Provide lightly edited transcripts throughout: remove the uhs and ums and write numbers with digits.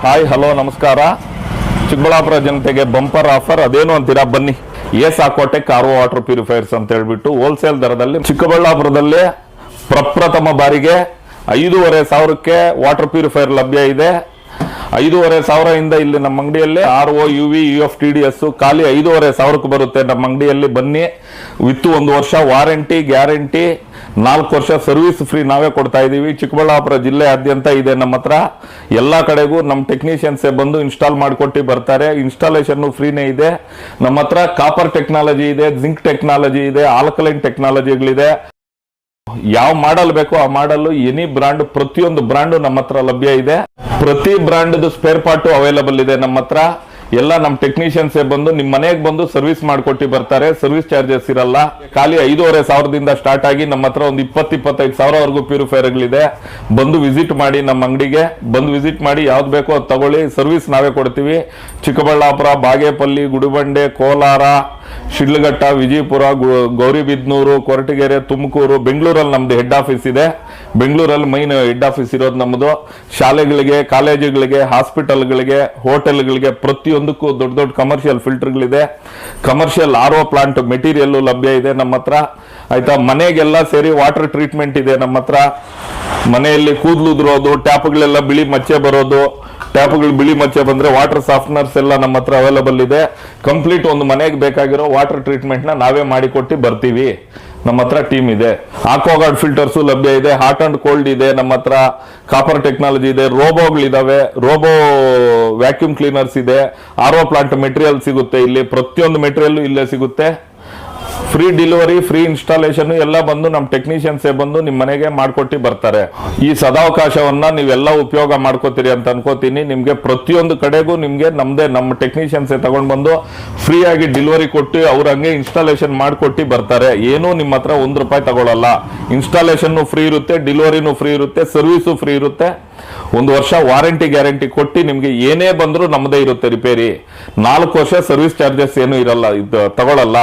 Hi hello ನಮಸ್ಕಾರ. ಚಿಕ್ಕಬಳ್ಳಾಪುರ ಜನತೆಗೆ bumper offer. ಅದೇನು ಅಂತೀರಾ ಬನ್ನಿ. S Aquatech R O water purifiers ಅಂತ ಹೇಳ್ಬಿಟ್ಟು ಹೋಲ್ಸೇಲ್ ದರದಲ್ಲಿ ಚಿಕ್ಕಬಳ್ಳಾಪುರದಲ್ಲಿ ಪ್ರಪ್ರಥಮ ಬಾರಿಗೆ 5,500ಕ್ಕೆ ವಾಟರ್ ಪ್ಯೂರಿಫೈರ್ ಲಭ್ಯ ಇದೆ. 5,500 ಇಲ್ಲಿ ನಮ್ಮ ಅಂಗಡಿಯಲ್ಲಿ RO UV UF TDS ಖಾಲಿ 5,500ಕ್ಕೆ ಬರುತ್ತೆ. ನಮ್ಮ ಅಂಗಡಿಯಲ್ಲಿ ಬನ್ನಿ. ವಿತ್ 1 ವರ್ಷ ವಾರಂಟಿ ಗ್ಯಾರಂಟಿ, 4 ವರ್ಷ ಸರ್ವಿಸ್ ಫ್ರೀ ನಾವೇ ಕೊಡ್ತಾ ಇದೀವಿ. ಚಿಕ್ಕಬಳ್ಳಾಪುರ ಜಿಲ್ಲೆಯಾದ್ಯಂತ ಇದೆ ನಮ್ಮ ಹತ್ರ. ಎಲ್ಲಾ ಕಡೆಗೂ ನಮ್ಮ ಟೆಕ್ನಿಷಿಯನ್ಸೇ ಬಂದು ಇನ್ಸ್ಟಾಲ್ ಮಾಡಿಕೊಟ್ಟು ಬರ್ತಾರೆ. ಇನ್ಸ್ಟಾಲೇಷನ್ ಫ್ರೀನೇ ಇದೆ. ನಮ್ಮ ಹತ್ರ ಕಾಪರ್ ಟೆಕ್ನಾಲಜಿ ಇದೆ, ಜಿಂಕ್ ಟೆಕ್ನಾಲಜಿ ಇದೆ, ಆಲ್ಕಲೈನ್ ಟೆಕ್ನಾಲಜಿಗಳಿದೆ. ಯಾವ ಮಾಡಲ್ ಬೇಕೋ ಆ ಮಾಡಲ್, ಎನಿ ಬ್ರಾಂಡ್, ಪ್ರತಿಯೊಂದು ಬ್ರಾಂಡ್ ನಮ್ಮ ಹತ್ರ ಲಭ್ಯ ಇದೆ. ಪ್ರತಿ ಬ್ರಾಂಡ್ ಸ್ಪೇರ್ ಪಾರ್ಟ್ ಅವೈಲಬಲ್ ಇದೆ ನಮ್ಮ ಹತ್ರ. ಎಲ್ಲ ನಮ್ಮ ಟೆಕ್ನಿಷಿಯನ್ಸೇ ಬಂದು ನಿಮ್ಮ ಮನೆಗೆ ಬಂದು ಸರ್ವಿಸ್ ಮಾಡಿಕೊಟ್ಟು ಬರ್ತಾರೆ. ಸರ್ವಿಸ್ ಚಾರ್ಜಸ್ ಇರಲ್ಲ. ಖಾಲಿ 5,500ದಿಂದ ಸ್ಟಾರ್ಟ್ ಆಗಿ ನಮ್ಮ ಹತ್ರ ಒಂದು 20-25 ಸಾವಿರವರೆಗೂ ಪ್ಯೂರಿಫೈರ್ಗಳಿದೆ. ಬಂದು ವಿಸಿಟ್ ಮಾಡಿ, ನಮ್ಮ ಅಂಗಡಿಗೆ ಬಂದು ವಿಸಿಟ್ ಮಾಡಿ, ಯಾವ್ದು ಬೇಕೋ ಅದು ತಗೊಳ್ಳಿ. ಸರ್ವಿಸ್ ನಾವೇ ಕೊಡ್ತೀವಿ. ಚಿಕ್ಕಬಳ್ಳಾಪುರ, ಬಾಗೇಪಲ್ಲಿ, ಗುಡಿಬಂಡೆ, ಕೋಲಾರ, ಶಿಡ್ಲಘಟ್ಟ, ವಿಜಯಪುರ, ಗೌರಿಬಿದನೂರು, ಕೊರಟಗೆರೆ, ತುಮಕೂರು, ಬೆಂಗಳೂರಲ್ಲಿ ನಮ್ದು ಹೆಡ್ ಆಫೀಸ್ ಇದೆ. ಬೆಂಗಳೂರಲ್ಲಿ ಮೈನ್ ಹೆಡ್ ಆಫೀಸ್ ಇರೋದು ನಮ್ಮದು. ಶಾಲೆಗಳಿಗೆ, ಕಾಲೇಜುಗಳಿಗೆ, ಹಾಸ್ಪಿಟಲ್ಗಳಿಗೆ, ಹೋಟೆಲ್ಗಳಿಗೆ, ಪ್ರತಿಯೊಂದಕ್ಕೂ ದೊಡ್ಡ ದೊಡ್ಡ ಕಮರ್ಷಿಯಲ್ ಫಿಲ್ಟರ್ಗಳಿದೆ. ಕಮರ್ಷಿಯಲ್ RO ಪ್ಲಾಂಟ್ ಮೆಟೀರಿಯಲ್ ಲಭ್ಯ ಇದೆ ನಮ್ಮ ಹತ್ರ. ಆಯ್ತಾ, ಮನೆಗೆಲ್ಲ ಸೇರಿ ವಾಟರ್ ಟ್ರೀಟ್ಮೆಂಟ್ ಇದೆ ನಮ್ಮ ಹತ್ರ. ಮನೆಯಲ್ಲಿ ಕೂದಲು ಉದುರೋದು, ಟ್ಯಾಪ್ಗಳೆಲ್ಲ ಬಿಳಿ ಮಚ್ಚೆ ಬರೋದು, ಟ್ಯಾಪ್ಗಳು ಬಿಳಿ ಮಚ್ಚೆ ಬಂದ್ರೆ ವಾಟರ್ ಸಾಫ್ಟ್ನರ್ಸ್ ಎಲ್ಲ ನಮ್ಮ ಹತ್ರ ಅವೈಲಬಲ್ ಇದೆ. ಕಂಪ್ಲೀಟ್ ಒಂದು ಮನೆಗೆ ಬೇಕಾಗಿರೋ ವಾಟರ್ ಟ್ರೀಟ್ಮೆಂಟ್ ನ ನಾವೇ ಮಾಡಿಕೊಟ್ಟು ಬರ್ತೀವಿ. ನಮ್ಮ ಹತ್ರ ಟೀಮ್ ಇದೆ. ಆಕ್ವಾಗಾರ್ಡ್ ಫಿಲ್ಟರ್ಸ್ ಲಭ್ಯ ಇದೆ. ಹಾಟ್ ಅಂಡ್ ಕೋಲ್ಡ್ ಇದೆ ನಮ್ಮ ಹತ್ರ. ಕಾಪರ್ ಟೆಕ್ನಾಲಜಿ ಇದೆ. ರೋಬೋಗಳಿದಾವೆ. ರೋಬೋ ವ್ಯಾಕ್ಯೂಮ್ ಕ್ಲೀನರ್ಸ್ ಇದೆ. RO ಪ್ಲಾಂಟ್ ಮೆಟೀರಿಯಲ್ ಸಿಗುತ್ತೆ ಇಲ್ಲಿ. ಪ್ರತಿಯೊಂದು ಮೆಟೀರಿಯಲ್ ಇಲ್ಲೇ ಸಿಗುತ್ತೆ. ಫ್ರೀ ಡೆಲಿವರಿ, ಫ್ರೀ ಇನ್ಸ್ಟಾಲೇಷನ್ ಎಲ್ಲ ಬಂದು ನಮ್ಮ ಟೆಕ್ನಿಷಿಯನ್ಸೇ ಬಂದು ನಿಮ್ಮ ಮನೆಗೆ ಮಾಡ್ಕೊಟ್ಟು ಬರ್ತಾರೆ. ಈ ಸದಾವಕಾಶವನ್ನ ನೀವೆಲ್ಲ ಉಪಯೋಗ ಮಾಡ್ಕೋತೀರಿ ಅಂತ ಅನ್ಕೋತೀನಿ. ನಿಮ್ಗೆ ಪ್ರತಿಯೊಂದು ಕಡೆಗೂ ನಿಮ್ಗೆ ನಮ್ಮ ಟೆಕ್ನಿಷಿಯನ್ಸೇ ತಗೊಂಡ್ ಬಂದು ಫ್ರೀ ಆಗಿ ಡೆಲಿವರಿ ಕೊಟ್ಟು ಅವ್ರ ಹಂಗೆ ಇನ್ಸ್ಟಾಲೇಷನ್ ಮಾಡ್ಕೊಟ್ಟು ಬರ್ತಾರೆ. ಏನೂ ನಿಮ್ಮ ಹತ್ರ ₹1 ತಗೊಳ್ಳಲ್ಲ. ಇನ್ಸ್ಟಾಲೇಷನ್ ಫ್ರೀ ಇರುತ್ತೆ, ಡೆಲಿವರಿನೂ ಫ್ರೀ ಇರುತ್ತೆ, ಸರ್ವಿಸು ಫ್ರೀ ಇರುತ್ತೆ. 1 ವರ್ಷ ವಾರಂಟಿ ಗ್ಯಾರಂಟಿ ಕೊಟ್ಟು ನಿಮ್ಗೆ ಏನೇ ಬಂದ್ರು ನಮ್ಮದೇ ಇರುತ್ತೆ ರಿಪೇರಿ. 4 ವರ್ಷ ಸರ್ವಿಸ್ ಚಾರ್ಜಸ್ ಏನು ಇರಲ್ಲ, ತಗೊಳ್ಳಲ್ಲ.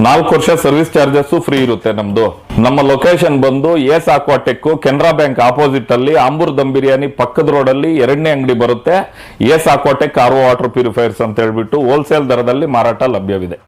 4 ವರ್ಷ ಸರ್ವಿಸ್ ಚಾರ್ಜಸ್ ಫ್ರೀ ಇರುತ್ತೆ ನಮ್ದು. ನಮ್ಮ ಲೊಕೇಶನ್ ಬಂದು S Aquatech, Canara bank opposite ಅಲ್ಲಿ, ಆಂಬೂರ್ ದಮ್ ಬಿರಿಯಾನಿ ಪಕ್ಕದ ರೋಡ್ ಅಲ್ಲಿ 2ನೇ ಅಂಗಡಿ ಬರುತ್ತೆ. S Aquatech RO water purifiers ಅಂತ ಹೇಳ್ಬಿಟ್ಟು ಹೋಲ್ಸೇಲ್ ದರದಲ್ಲಿ ಮಾರಾಟ ಲಭ್ಯವಿದೆ.